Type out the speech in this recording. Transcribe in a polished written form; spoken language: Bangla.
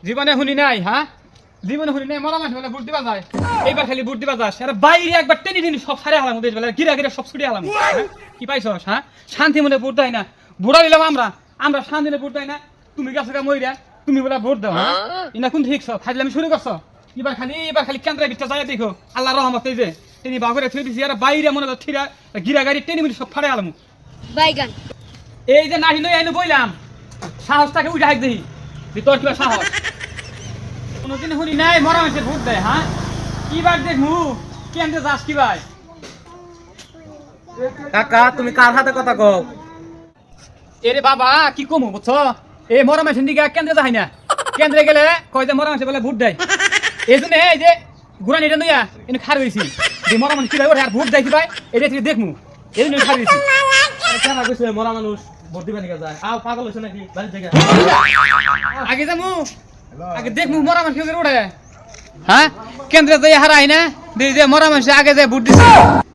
জীবনে শুনি নাই হ্যাঁ জীবনে শুনি নাই মরা মানুষ বলে ভোট দিবা যায় এইবার খালি ভোট দিবা যাস আরে বাইরে একবার টেনে টেনে সব সারে হালাম দেশ বেলা গিরা গিরা সব ছুটে হালাম কি পাইছস হ্যাঁ শান্তি মনে ভোট দেয় না বুড়া দিলাম আমরা শান্তি মনে ভোট দেয় না তুমি গেছো গা মইরা তুমি বলে ভোট দাও হ্যাঁ ইনা কোন ঠিক ফাজলে আমি শুরু করছো এবার খালি কেন্দ্রের ভিতরে যায় দেখো আল্লাহর রহমত এই যে তিনি বাগরে থুই দিছি আর বাইরে মনে তো থিরা গিরা গাড়ি টেনে মিলে সব ফাড়ে হালাম বাইগান এই যে নাহি লই আইনো বইলাম সাহসটাকে উঠে হাইক দেই তোর কিবা সাহস কোনদিন শুনি নাই মরা মানুষের ভোট দেয় হ্যাঁ কিবার দেখমু কেন্দ্রে যাস কি ভাই কাকা তুমি কার হাতে কথা কও এরে বাবা কি কমু বুঝছো এই মরা মানুষের দিকে কেন্দ্রে যাই না কেন্দ্রে গেলে কয় যে মরা মানুষের বলে ভোট দেয় এই জন্য এই যে ঘুরানি এটা নইয়া এনে খার হয়েছি যে মরা মানুষ কিভাবে আর ভোট দেয় কি ভাই এটা থেকে দেখমু এই জন্য খার হয়েছি কেনা কইছে মরা মানুষ ভোট দিবা নিকা যায় আও পাগল হইছে নাকি বাড়ি থেকে আগে যামু আগে দেখমু মরা মানুষ কেউ উঠে হ্যাঁ কেন্দ্রে যাই হারাই না যে মরা মানুষ আগে যায় ভোট দিছে